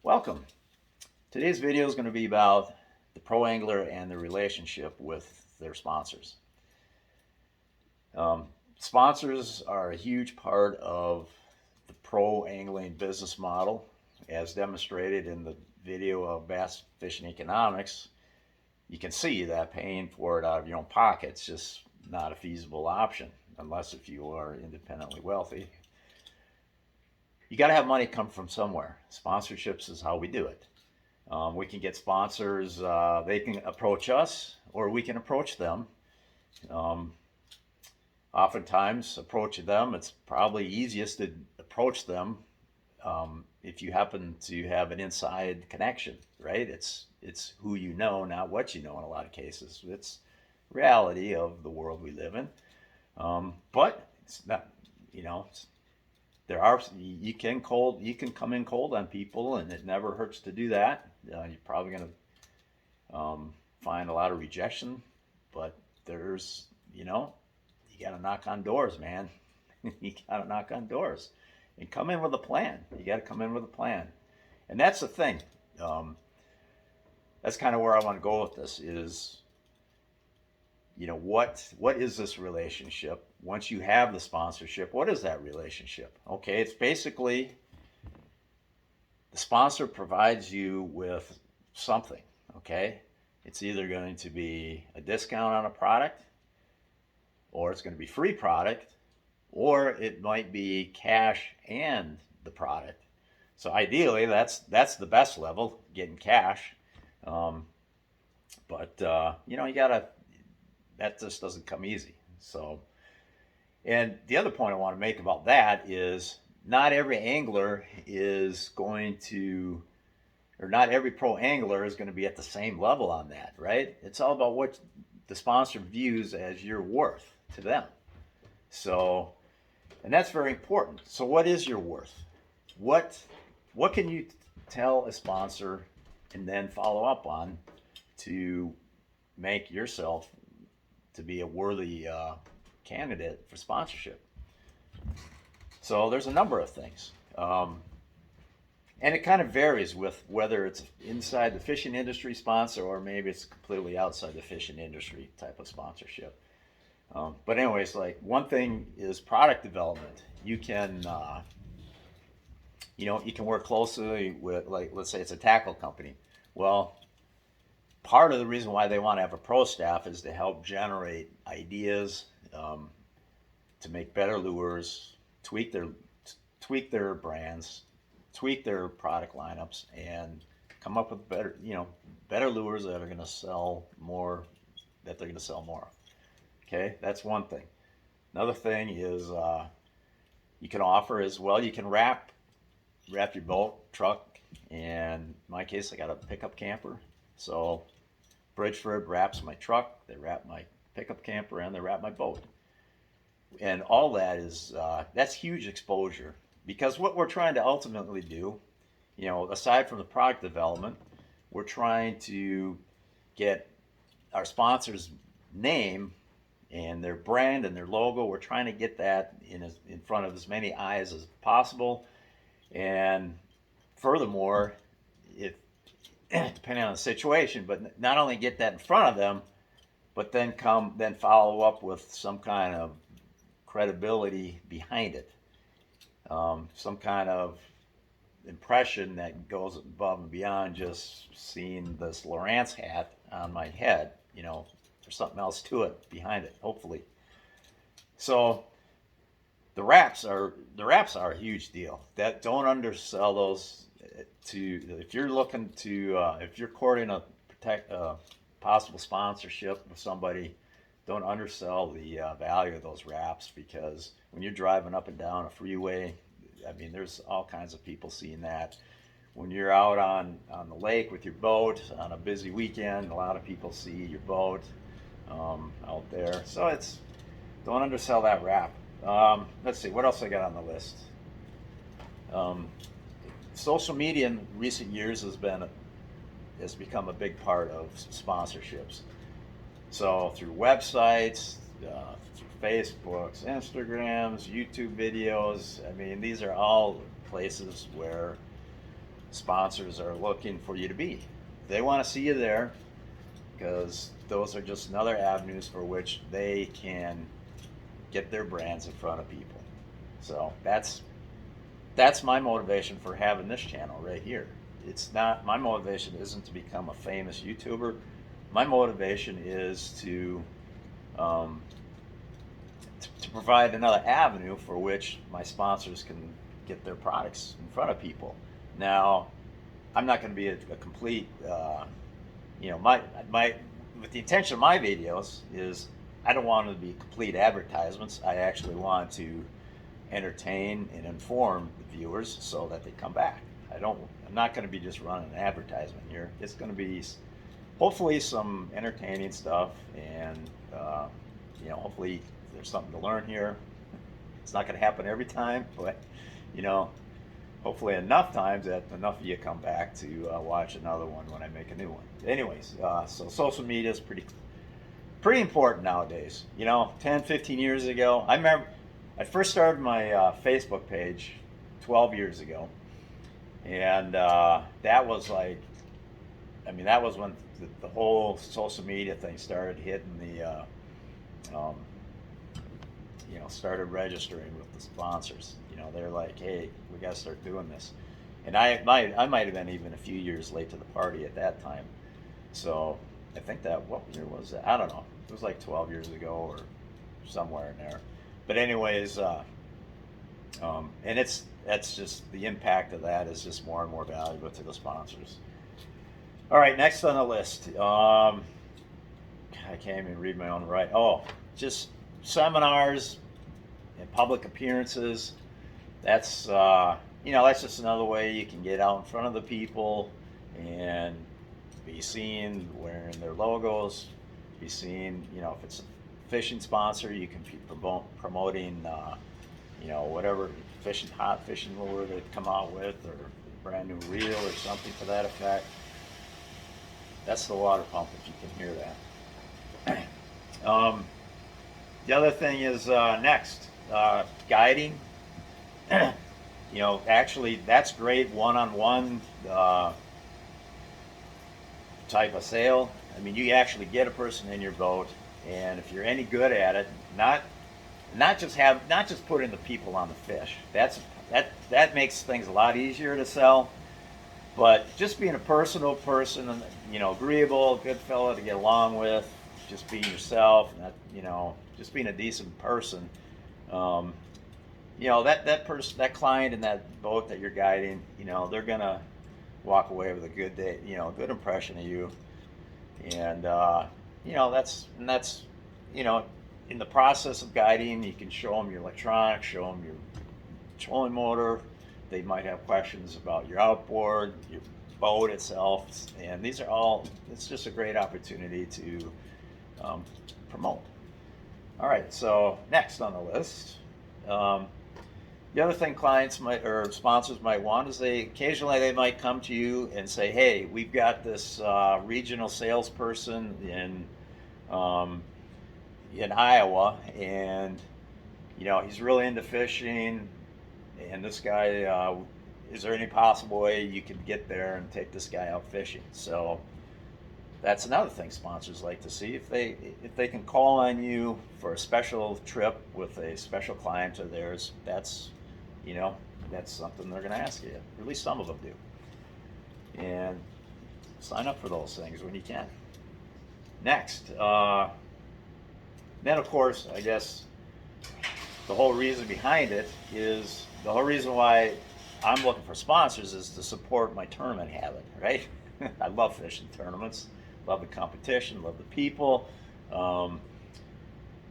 Welcome. Today's video is going to be about the pro angler and the relationship with their sponsors. Um, Sponsors are a huge part of the pro angling business model, as demonstrated in the video of Bass Fishing Economics. You can see that paying for it out of your own pocket is just not a feasible option unless if you are independently wealthy. You got to have money come from somewhere. Sponsorships is how we do it. We can get sponsors. They can approach us, or we can approach them. Um, Oftentimes, approaching them, it's probably easiest to approach them if you happen to have an inside connection, right? It's who you know, not what you know. In a lot of cases, it's reality of the world we live in. But it's not, you know, there are you can come in cold on people, and it never hurts to do that. You're probably going to find a lot of rejection, but there's you got to knock on doors, man. You got to knock on doors and come in with a plan. You got to come in with a plan, and that's the thing. Um, that's kind of where I want to go with this. Is what is this relationship? Once you have the sponsorship, what is that relationship? Okay, it's basically the sponsor provides you with something. Okay, it's either going to be a discount on a product, or it's going to be free product, or it might be cash and the product. So ideally, that's the best level, getting cash. Um, but you gotta, that just doesn't come easy. So, and the other point I want to make about that is not every angler is going to, or not every pro angler is going to be at the same level on that, right? It's all about what the sponsor views as your worth to them. So, and that's very important. So, what is your worth? What what can you tell a sponsor and then follow up on to make yourself to be a worthy candidate for sponsorship? So, there's a number of things. And it kind of varies with whether it's inside the fishing industry sponsor or maybe it's completely outside the fishing industry type of sponsorship. But anyways, like one thing is product development. You can work closely with, like, let's say it's a tackle company. Well, part of the reason why they want to have a pro staff is to help generate ideas, to make better lures, tweak their brands, tweak their product lineups, and come up with better lures that are going to sell more, that they're going to sell more of. Okay, that's one thing. Another thing is you can offer as well. You can wrap your boat, truck, and in my case, I got a pickup camper. So Bridgeford wraps my truck, they wrap my pickup camper, and they wrap my boat. And all that is that's huge exposure because what we're trying to ultimately do, aside from the product development, we're trying to get our sponsors' name and their brand and their logo. We're trying to get that in front of as many eyes as possible. And furthermore, if depending on the situation, but not only get that in front of them, but then follow up with some kind of credibility behind it, some kind of impression that goes above and beyond just seeing this Lowrance hat on my head. There's something else to it behind it, hopefully. So the wraps are a huge deal. That don't undersell those. To if you're looking to if you're courting a possible sponsorship with somebody, don't undersell the value of those wraps because when you're driving up and down a freeway, I mean, there's all kinds of people seeing that. When you're out on the lake with your boat on a busy weekend, a lot of people see your boat out there. So don't undersell that wrap. Let's see, what else I got on the list? Um, Social media in recent years has become a big part of sponsorships. So through websites, through Facebooks, Instagrams, YouTube videos. I mean, these are all places where sponsors are looking for you to be. They want to see you there because those are just another avenues for which they can get their brands in front of people. So that's my motivation for having this channel right here. It's not, my motivation isn't to become a famous YouTuber. My motivation is um, to provide another avenue for which my sponsors can get their products in front of people. Now, I'm not going to be a complete, my with the intention of my videos is I don't want them to be complete advertisements. I actually want to entertain and inform the viewers so that they come back. I'm not going to be just running an advertisement here. It's going to be hopefully some entertaining stuff, and hopefully there's something to learn here. It's not going to happen every time, but hopefully enough times that enough of you come back to watch another one when I make a new one. Anyways, so social media is pretty important nowadays. 10, 15 years ago, I remember I first started my Facebook page 12 years ago, and that was like, that was when the whole social media thing started hitting the, started registering with the sponsors. They're like, hey, we got to start doing this. And I might have been even a few years late to the party at that time. So I think what year was that? I don't know. It was like 12 years ago or somewhere in there. But anyways, and that's just the impact of that is just more and more valuable to the sponsors. All right, next on the list. I can't even read my own writing. Oh, just seminars and public appearances. That's that's just another way you can get out in front of the people and be seen wearing their logos. Be seen, if it's a fishing sponsor, you can be promoting, whatever hot fishing lure they come out with, or a brand new reel or something to that effect. That's the water pump, if you can hear that. The other thing is next, guiding. Actually, that's great one-on-one type of sale. You actually get a person in your boat, and if you're any good at it, not just putting the people on the fish. That makes things a lot easier to sell. But just being a personal person, agreeable, good fellow to get along with, just being yourself, just being a decent person. That person, that client in that boat that you're guiding, they're gonna walk away with a good day, good impression of you. And that's in the process of guiding, you can show them your electronics, show them your trolling motor. They might have questions about your outboard, your boat itself, and these are all. It's just a great opportunity to promote. All right, so next on the list. The other thing clients or sponsors might want is occasionally they might come to you and say, hey, we've got this regional salesperson in Iowa, and he's really into fishing, and this guy, is there any possible way you could get there and take this guy out fishing? So that's another thing sponsors like to see, if they can call on you for a special trip with a special client of theirs. That's something they're going to ask you. At least some of them do. And sign up for those things when you can. Next, then of course, I guess the whole reason behind it is, the whole reason why I'm looking for sponsors is to support my tournament habit, right? I love fishing tournaments, love the competition, love the people,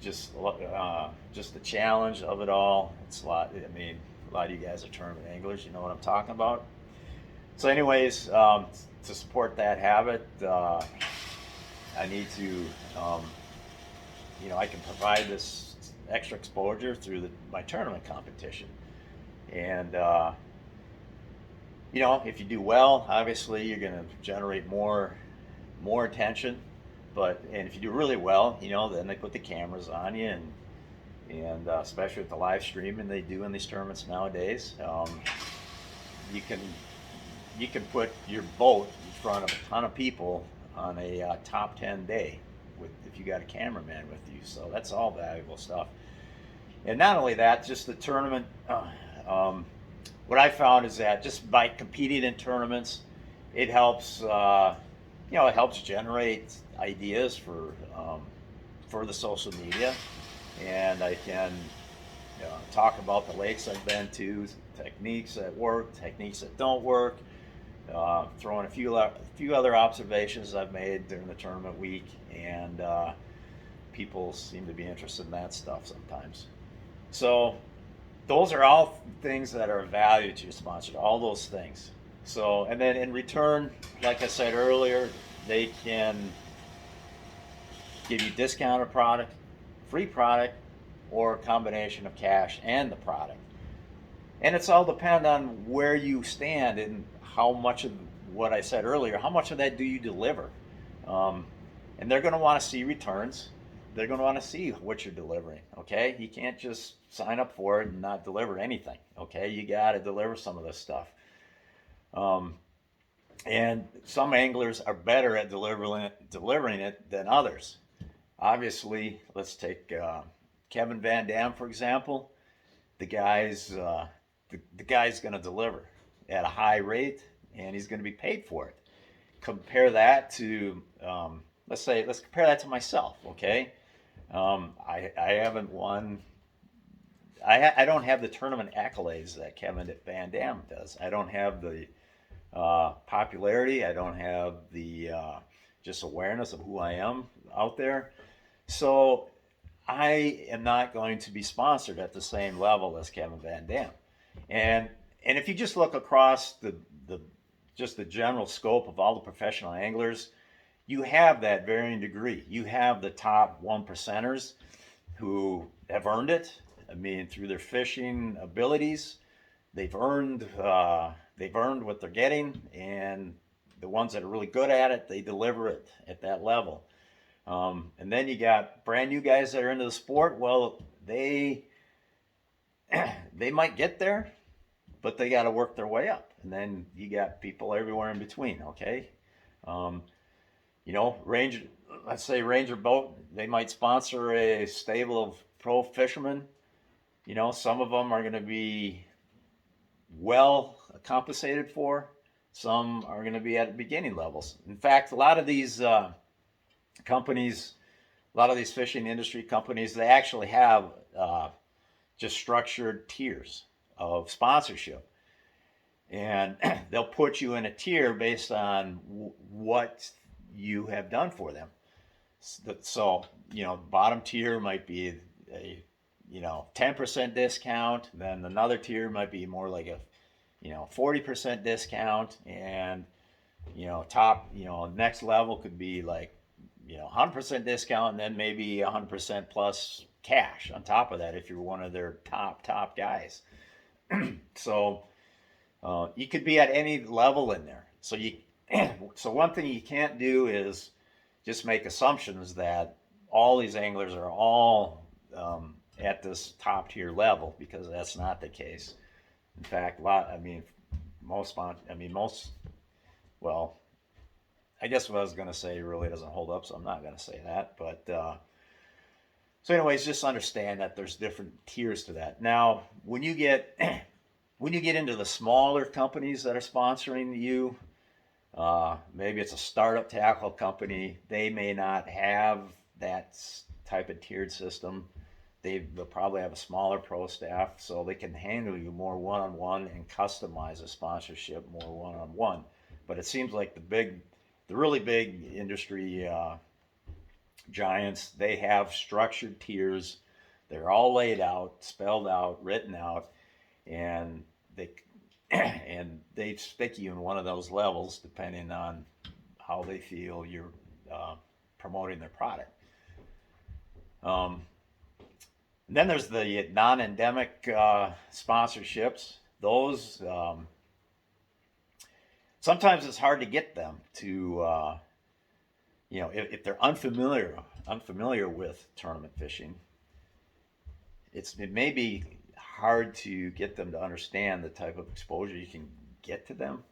just the challenge of it all. It's a lot. A lot of you guys are tournament anglers. You know what I'm talking about. So, anyways, to support that habit, I need to, I can provide this extra exposure through my tournament competition. And, if you do well, obviously you're going to generate more attention. And if you do really well, then they put the cameras on you, and especially with the live streaming they do in these tournaments nowadays, you can you can put your boat in front of a ton of people on a top 10 day with if you got a cameraman with you. So that's all valuable stuff. And not only that, just the tournament. What I found is that just by competing in tournaments, it helps. It helps generate ideas for the social media, and I can talk about the lakes I've been to, techniques that work, techniques that don't work, throwing a few other observations I've made during the tournament week, and people seem to be interested in that stuff sometimes. So those are all things that are of value to your sponsor, all those things. So, and then in return, like I said earlier, they can give you discounted product, free product, or a combination of cash and the product. And it's all depend on where you stand and how much of what I said earlier, how much of that do you deliver? Um, and they're going to want to see returns. They're going to want to see what you're delivering. Okay, you can't just sign up for it and not deliver anything. Okay, you got to deliver some of this stuff. Um, and some anglers are better at delivering it than others. Obviously, let's take Kevin Van Dam for example. The guy's the guy's going to deliver at a high rate, and he's going to be paid for it. Compare that to let's compare that to myself. Okay, I haven't won. I don't have the tournament accolades that Kevin Van Dam does. I don't have the popularity. I don't have the just awareness of who I am out there. So I am not going to be sponsored at the same level as Kevin Van Dam. And and if you just look across the just the general scope of all the professional anglers, you have that varying degree. You have the top one percenters who have earned it. I mean, through their fishing abilities, they've earned what they're getting, and the ones that are really good at it, they deliver it at that level. And then you got brand new guys that are into the sport. Well, they might get there, but they got to work their way up. And then you got people everywhere in between. Okay, um, Ranger. Let's say Ranger Boat. They might sponsor a stable of pro fishermen. Some of them are going to be well compensated for. Some are going to be at beginning levels. In fact, a lot of these companies, a lot of these fishing industry companies, they actually have just structured tiers of sponsorship, and they'll put you in a tier based on what you have done for them. So, bottom tier might be a 10% discount. Then another tier might be more like a 40% discount, and top next level could be like 100% discount, and then maybe 100% plus cash on top of that if you're one of their top guys. So you could be at any level in there. So one thing you can't do is just make assumptions that all these anglers are all at this top tier level, because that's not the case. In fact, most. Well, I guess what I was going to say really doesn't hold up, so I'm not going to say that. But so, anyways, just understand that there's different tiers to that. Now, when you get when you get into the smaller companies that are sponsoring you, maybe it's a startup tackle company. They may not have that type of tiered system. They'll probably have a smaller pro staff, so they can handle you more one-on-one and customize a sponsorship more one-on-one. But it seems like the really big industry giants, they have structured tiers. They're all laid out, spelled out, written out, and they and they stick you in one of those levels depending on how they feel you're promoting their product. Um, then there's the non-endemic sponsorships. Those sometimes it's hard to get them to, if they're unfamiliar with tournament fishing. It may be hard to get them to understand the type of exposure you can get to them.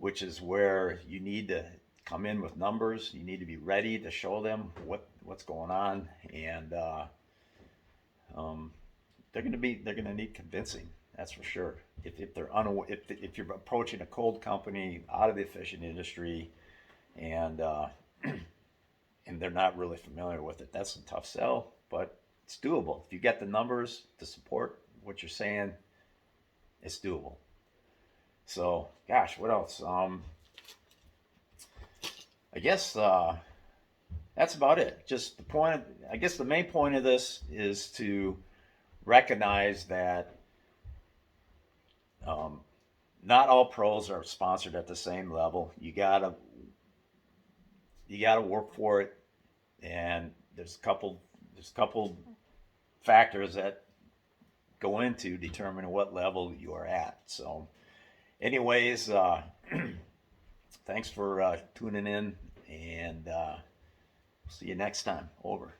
which is where you need to come in with numbers. You need to be ready to show them what's going on, and um, they're gonna need convincing. That's for sure. If they're if you're approaching a cold company out of the fishing industry, and and they're not really familiar with it, that's a tough sell, but it's doable. If you get the numbers to support what you're saying, it's doable. So, gosh, what else? I guess that's about it. Just the point. I guess the main point of this is to recognize that um, not all pros are sponsored at the same level. You gotta work for it, and there's a couple factors that go into determining what level you are at. So, anyways, thanks for tuning in, and see you next time. Over.